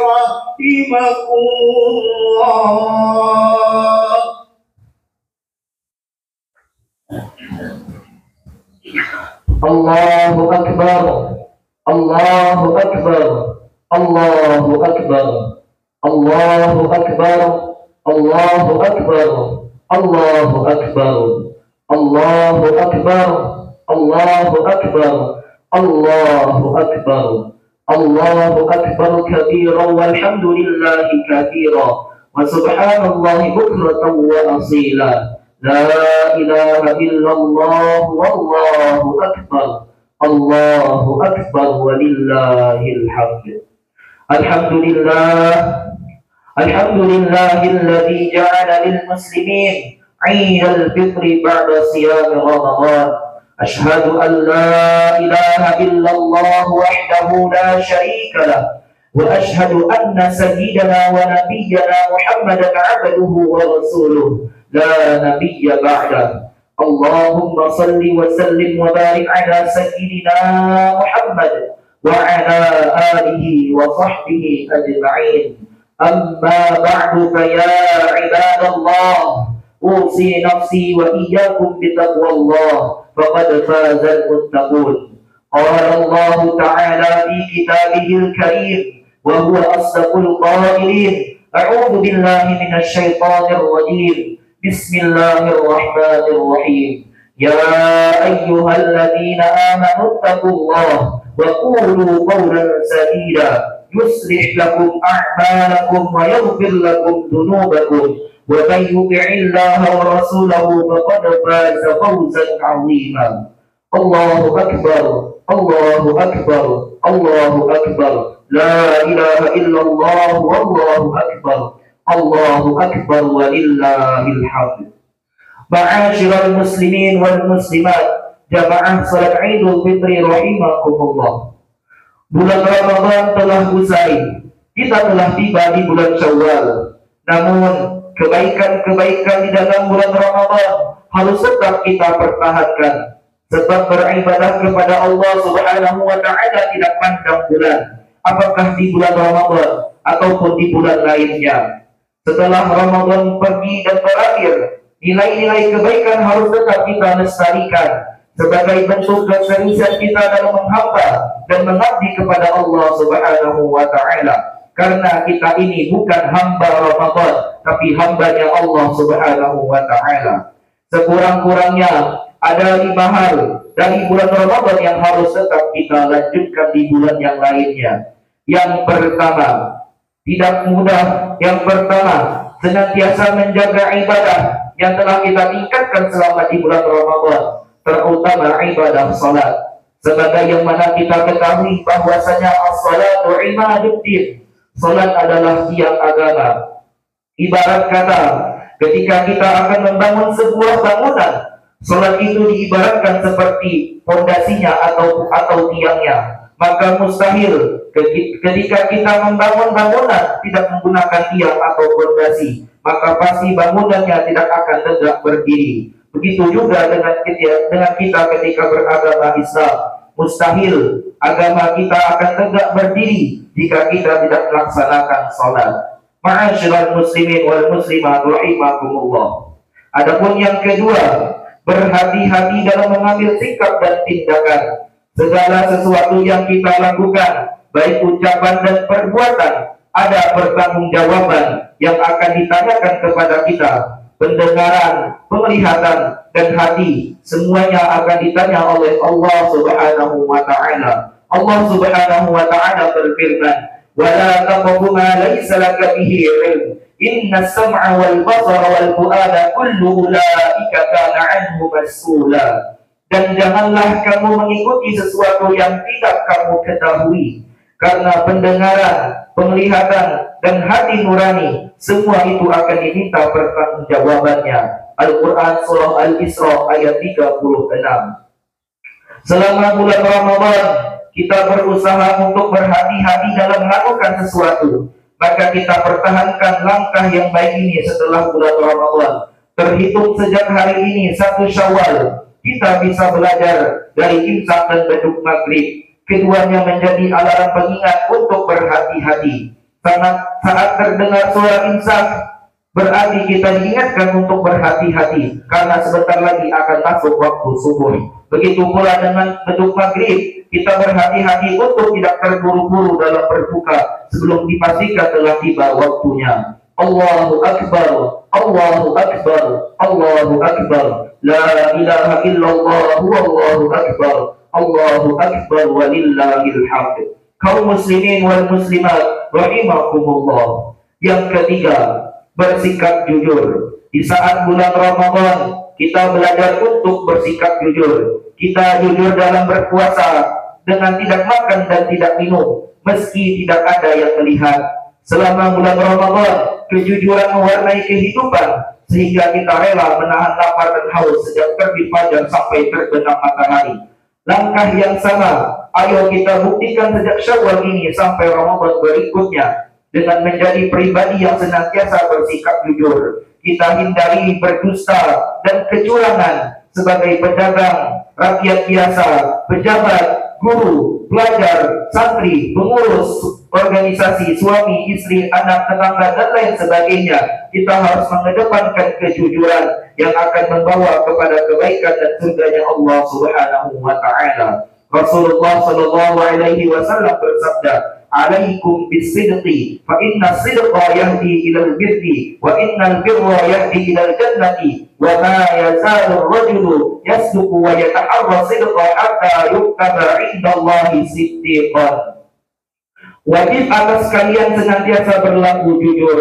Speaker 1: رحمكم الله.
Speaker 2: الله أكبر الله أكبر الله أكبر الله أكبر الله أكبر الله أكبر الله أكبر الله أكبر الله أكبر الله أكبر كبيرا والحمد لله كثيرا وسبحان الله بكرة وأصيلا، لا إله إلا الله والله أكبر الله أكبر ولله الحمد. الحمد لله الذي جعل للمسلمين عيد الفطر بعد صيام رمضان. أشهد أن لا إله إلا الله وحده لا شريك له، وأشهد أن سيدنا ونبينا محمدا عبده ورسوله لا نبي بعده. اللهم صل وسلم وبارك على سيدنا محمد وعلى آله وصحبه أجمعين. أما بعد فيا عباد الله، أوصي نفسي وإياكم بتقوى الله، فقد فاز المتقون. قال الله تعالى في كتابه الكريم وهو أصدق القائلين: أعوذ بالله من الشيطان الرجيم، بسم الله الرحمن الرحيم. يا أيها الذين آمنوا اتقوا الله وقولوا قولا سديدا يصلح لكم أعمالكم ويغفر لكم ذنوبكم، ومن يطع الله ورسوله فقد فاز فوزا عظيما. الله أكبر الله أكبر الله أكبر، لا إله إلا الله والله أكبر الله أكبر ولله الحمد. معاشر المسلمين والmuslimat, jamaah salat Idul Fitri rahimakumullah. Bulan Ramadan telah usai, kita telah tiba di bulan Syawal. Namun kebaikan-kebaikan di dalam bulan Ramadan harus tetap kita pertahankan, sebab beribadah kepada Allah Subhanahu wa taala tidak pandang bulan, apakah di bulan Ramadan ataupun di bulan lainnya. Setelah Ramadan pergi dan berakhir, nilai-nilai kebaikan harus tetap kita lestarikan sebagai bentuk keseriusan kita dalam menghamba dan mengabdi kepada Allah Subhanahu wa taala. Karena kita ini bukan hamba Ramadan, tapi hambanya Allah Subhanahu wa taala. Sekurang-kurangnya ada 5 hal dari bulan Ramadan yang harus tetap kita lanjutkan di bulan yang lainnya. Yang pertama, tidak mudah. Yang pertama, senantiasa menjaga ibadah yang telah kita tingkatkan selama di bulan Ramadan, terutama ibadah salat. Sebagai yang mana kita ketahui bahwasanya as-salatu imaduddin, salat adalah tiang agama. Ibarat kata, ketika kita akan membangun sebuah bangunan, salat itu diibaratkan seperti fondasinya atau tiangnya. Maka mustahil ketika kita membangun bangunan tidak menggunakan tiang atau fondasi, maka pasti bangunannya tidak akan tegak berdiri. Begitu juga dengan kita ketika beragama Islam. Mustahil agama kita akan tegak berdiri jika kita tidak melaksanakan salat. Ma'asyiral muslimin wal muslimat rahimakumullah. Adapun yang kedua, berhati-hati dalam mengambil sikap dan tindakan. Segala sesuatu yang kita lakukan, baik ucapan dan perbuatan, ada pertanggungjawaban yang akan ditanyakan kepada kita. Pendengaran, penglihatan, dan hati, semuanya akan ditanya oleh Allah Subhanahu wa Ta'ala. Allah Subhanahu wa Ta'ala berfirman, "Wala taqfu ma laysa laka bihi ilm. Inna as-sam'a wal basara wal fu'ada kullu ulaika kana 'anhu mas'ula." Dan janganlah kamu mengikuti sesuatu yang tidak kamu ketahui, karena pendengaran, penglihatan, dan hati nurani, semua itu akan diminta pertanggungjawabannya. Al-Quran Surah Al-Isra ayat 36. Selama bulan Ramadan, kita berusaha untuk berhati-hati dalam melakukan sesuatu. Maka kita pertahankan langkah yang baik ini setelah bulan Ramadan. Terhitung sejak hari ini 1 Syawal, kita bisa belajar dari imsak dan beduk maghrib. Keduanya menjadi alarm pengingat untuk berhati-hati. Saat terdengar suara imsak, berarti kita diingatkan untuk berhati-hati, karena sebentar lagi akan masuk waktu subuh. Begitu pula dengan beduk maghrib, kita berhati-hati untuk tidak terburu-buru dalam berbuka sebelum dipastikan telah tiba waktunya. Allahu Akbar, Allahu Akbar, Allahu Akbar, La ilaha illallah, Allahu Akbar, Allahu Akbar, walillahil hamd. Kaum muslimin wal muslimat rahimakumullah. Yang ketiga, bersikap jujur. Di saat bulan Ramadan, kita belajar untuk bersikap jujur. Kita jujur dalam berpuasa dengan tidak makan dan tidak minum, meski tidak ada yang melihat. Selama bulan Ramadan, kejujuran mewarnai kehidupan, sehingga kita rela menahan lapar dan haus sejak terbit fajar sampai terbenam matahari. Langkah yang sama, ayo kita buktikan sejak Syawal ini sampai Ramadan berikutnya, dengan menjadi pribadi yang senantiasa bersikap jujur. Kita hindari berdusta dan kecurangan sebagai pedagang, rakyat biasa, pejabat, guru, pelajar, santri, pengurus organisasi, suami, istri, anak, tetangga, dan lain sebagainya. Kita harus mengedepankan kejujuran yang akan membawa kepada kebaikan dan surganya Allah Subhanahu wa Ta'ala. Rasulullah Sallallahu Alaihi Wasallam bersabda, "Alaikum bisidqi, fa inna sidqa yahdi ilal birri, wa innal birra yahdi ilal jannati, wa ma yazalu rajulu yasduqu wa yata'arra sidqa hatta yuktaba indallahi siddiqan." Wajib atas kalian senantiasa berlaku jujur,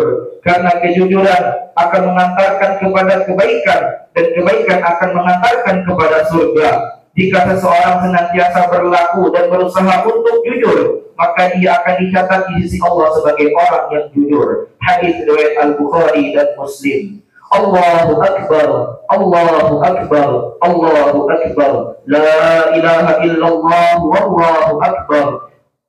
Speaker 2: karena kejujuran akan mengantarkan kepada kebaikan, dan kebaikan akan mengantarkan kepada surga. Jika seseorang senantiasa berlaku dan berusaha untuk jujur, maka dia akan dicatat di sisi Allah sebagai orang yang jujur. Hadis riwayat Al-Bukhari dan Muslim. Allahu Akbar, Allahu Akbar, Allahu Akbar, La ilaha illallah, Wallahu Akbar,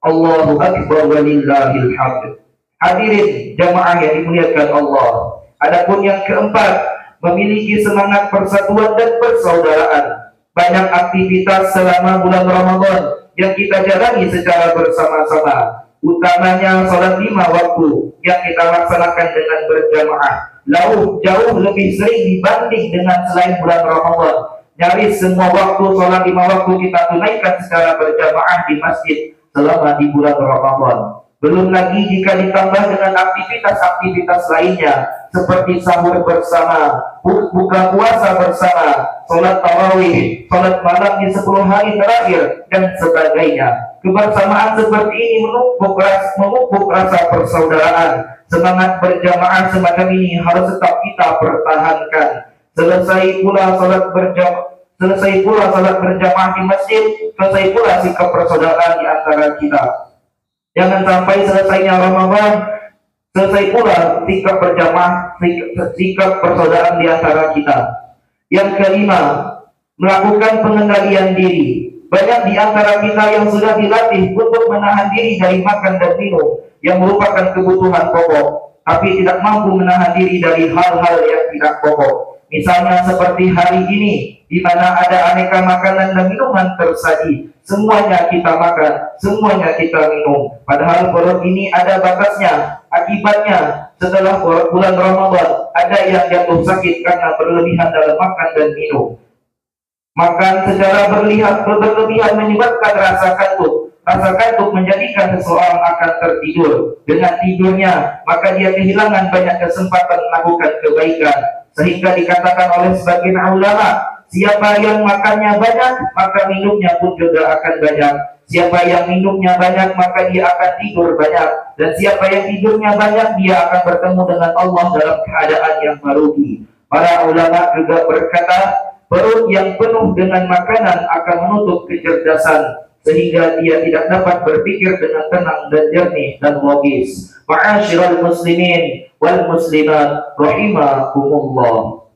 Speaker 2: Allahu Akbar, walillahil hamd. Hadirin jamaah yang dimuliakan Allah. Adapun yang keempat, memiliki semangat persatuan dan persaudaraan. Banyak aktivitas selama bulan Ramadan yang kita jalani secara bersama-sama. Utamanya sholat 5 waktu yang kita laksanakan dengan berjamaah. Jauh lebih sering dibanding dengan selain bulan Ramadan. Nyaris semua waktu sholat 5 waktu kita tunaikan secara berjamaah di masjid selama di bulan Ramadan. Belum lagi jika ditambah dengan aktivitas-aktivitas lainnya seperti sahur bersama, buka puasa bersama, sholat tarawih, sholat malam di 10 hari terakhir, dan sebagainya. Kebersamaan seperti ini memupuk rasa persaudaraan. Semangat berjamaah semacam ini harus tetap kita pertahankan. Selesai pula salat berjamaah di masjid, selesai pula sikap persaudaraan di antara kita. Jangan sampai selesainya Ramadan, selesai pula sikap berjamaah, sikap persaudaraan di antara kita. Yang kelima, melakukan pengendalian diri. Banyak di antara kita yang sudah dilatih untuk menahan diri dari makan dan minum yang merupakan kebutuhan pokok, tapi tidak mampu menahan diri dari hal-hal yang tidak pokok. Misalnya seperti hari ini, di mana ada aneka makanan dan minuman tersaji. Semuanya kita makan, semuanya kita minum. Padahal perut ini ada batasnya. Akibatnya, setelah bulan Ramadan, ada yang jatuh sakit karena berlebihan dalam makan dan minum.
Speaker 5: Makan secara berlebihan menyebabkan rasa kantuk. Rasa kantuk menjadikan seseorang akan tertidur. Dengan tidurnya, maka dia kehilangan banyak kesempatan melakukan kebaikan. Sehingga dikatakan oleh sebagian ulama, siapa yang makannya banyak, maka minumnya pun juga akan banyak. Siapa yang minumnya banyak, maka dia akan tidur banyak. Dan siapa yang tidurnya banyak, dia akan bertemu dengan Allah dalam keadaan yang merugi. Para ulama juga berkata, perut yang penuh dengan makanan akan menutup kecerdasan, sehingga dia tidak dapat berpikir dengan tenang dan jernih dan logis. Ma'asyiral muslimin wal muslimat rahimakumullah.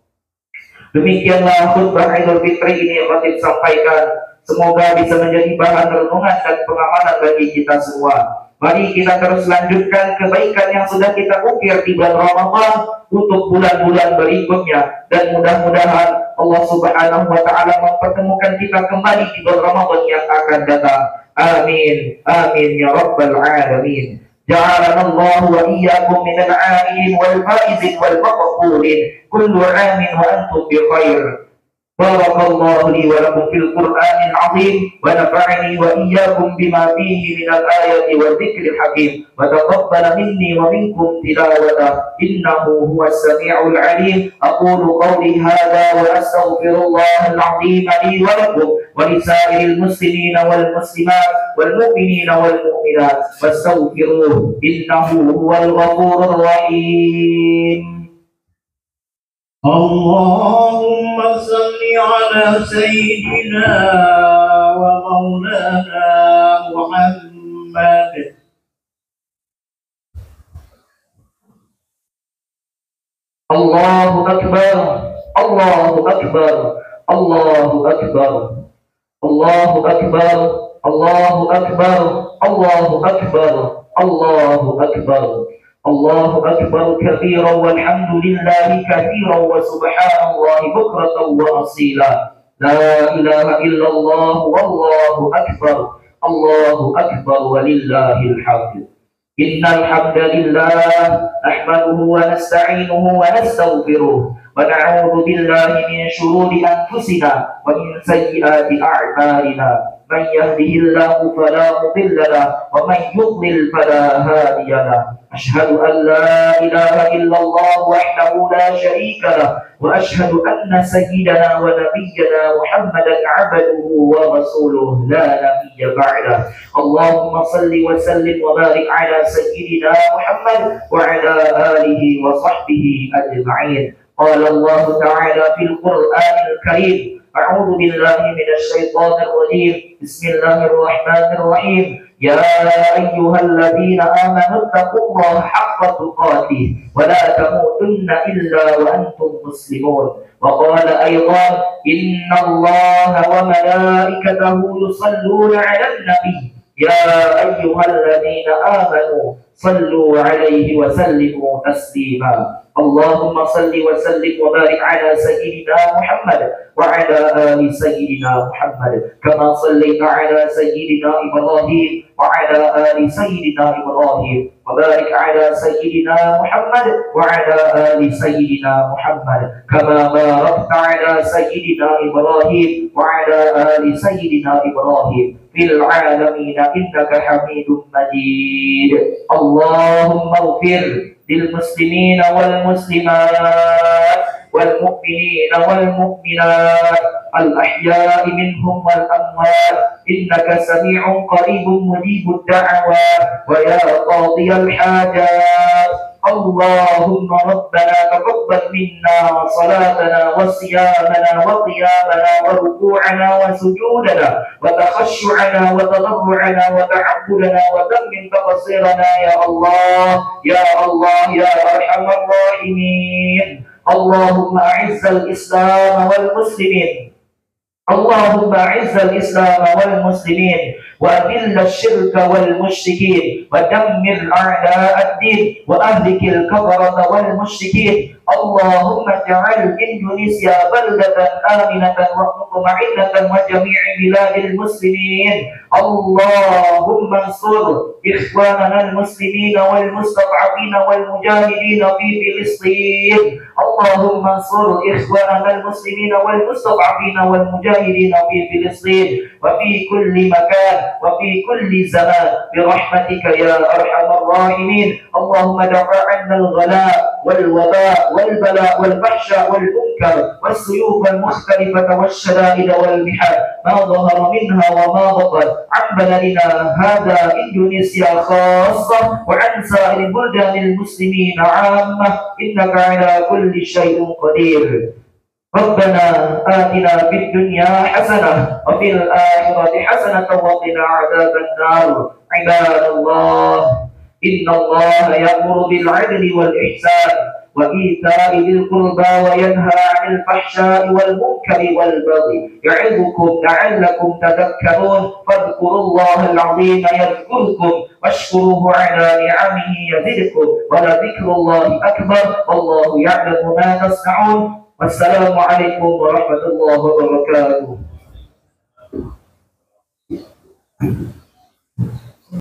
Speaker 5: Demikianlah khutbah Idul Fitri ini yang kami sampaikan. Semoga bisa menjadi bahan renungan dan pengamalan bagi kita semua. Mari kita terus lanjutkan kebaikan yang sudah kita ukir di bulan Ramadan untuk bulan-bulan berikutnya, dan mudah-mudahan Allah Subhanahu wa taala mempertemukan kita kembali di bulan Ramadan yang akan datang. Amin. Amin ya rabbal alamin. جعلنا الله وإياكم من العائلين والفائزين والمقبولين كل عام وأنتم بخير. بارك الله لي ولكم في القرآن العظيم ونفعني وإياكم بما فيه من الآيات والذكر الحكيم وتقبل مني ومنكم تلاوته إنه هو السميع العليم. أقول قولي هذا وأستغفر الله العظيم لي ولكم ولسائر المسلمين والمسلمات والمؤمنين والمؤمنات فاستغفروه إنه هو الغفور الرحيم.
Speaker 1: اللهم صل على سيدنا ومولانا محمد.
Speaker 5: الله أكبر الله أكبر الله أكبر الله أكبر الله أكبر الله أكبر الله أكبر الله أكبر كبيرا والحمد لله كثيرا وسبحان الله بكرة وأصيلا. لا إله إلا الله والله أكبر. الله أكبر ولله الحمد. إن الحمد لله نحمده ونستعينه ونستغفره ونعوذ بالله من شرور أنفسنا ومن سيئات أعمالنا. من يهده الله فلا مضل له ومن يضلل فلا هادي له. أشهد أن لا إله إلا الله وحده لا شريك له وأشهد أن سيدنا ونبينا محمدا عبده ورسوله لا نبي بعده. اللهم صل وسلم وبارك على سيدنا محمد وعلى آله وصحبه أجمعين. قال الله تعالى في القرآن الكريم: أعوذ بالله من الشيطان الرجيم. بسم الله الرحمن الرحيم. يا أيها الذين آمنوا اتقوا الله حق تقاته ولا تموتن إلا وأنتم مسلمون. وقال أيضا: إن الله وملائكته يصلون على النبي يا أيها الذين آمنوا صلوا عليه وسلموا تسليما. اللهم صل وسلم وبارك على سيدنا محمد وعلى آل سيدنا محمد كما صليت على سيدنا إبراهيم وعلى آل سيدنا إبراهيم وبارك على سيدنا محمد وعلى آل سيدنا محمد كما باركت على سيدنا إبراهيم وعلى آل سيدنا إبراهيم في العالمين إنك حميد مجيد. اللهم اغفر للمسلمين والمسلمات والمؤمنين والمؤمنات الأحياء منهم والأموات إنك سميع قريب مجيب الدعوات ويا قاضي الحاجات. اللهم ربنا تقبل منا صلاتنا وصيامنا وقيامنا وركوعنا وسجودنا وتخشعنا وتضرعنا وتعبدنا وتمن تقصيرنا يا الله يا الله يا أرحم الراحمين. اللهم أعز الإسلام والمسلمين. اللهم أعز الإسلام والمسلمين وأذل الشرك والمشركين ودمر أعداء الدين وأهلك الكفرة والمشركين اللهم اجعل إندونيسيا بلدة آمنة ومطمئنة وجميع بلاد المسلمين. اللهم انصر إخواننا المسلمين والمستضعفين والمجاهدين في فلسطين. اللهم انصر إخواننا المسلمين والمستضعفين والمجاهدين في فلسطين وفي كل مكان وفي كل زمان برحمتك يا أرحم الراحمين. اللهم دفع عنا الغلاء والوباء والبلاء والفحشاء والمنكر والسيوف المختلفة والشدائد والمحن ما ظهر منها وما بطن عن بلدنا هذا إندونيسيا خاصة وعن سائر بلدان المسلمين عامة، إنك على كل شيء قدير. ربنا آتنا في الدنيا حسنة وفي الآخرة حسنة وقنا عذاب النار. عباد الله، إن الله يأمر بالعدل والإحسان وإيتاء ذي القربى وينهى عن الفحشاء والمنكر والبغي يعظكم لعلكم تذكرون. فاذكروا الله العظيم يذكركم واشكروه على نعمه يزدكم ولذكر الله أكبر والله يعلم ما تصنعون. والسلام عليكم ورحمة الله وبركاته.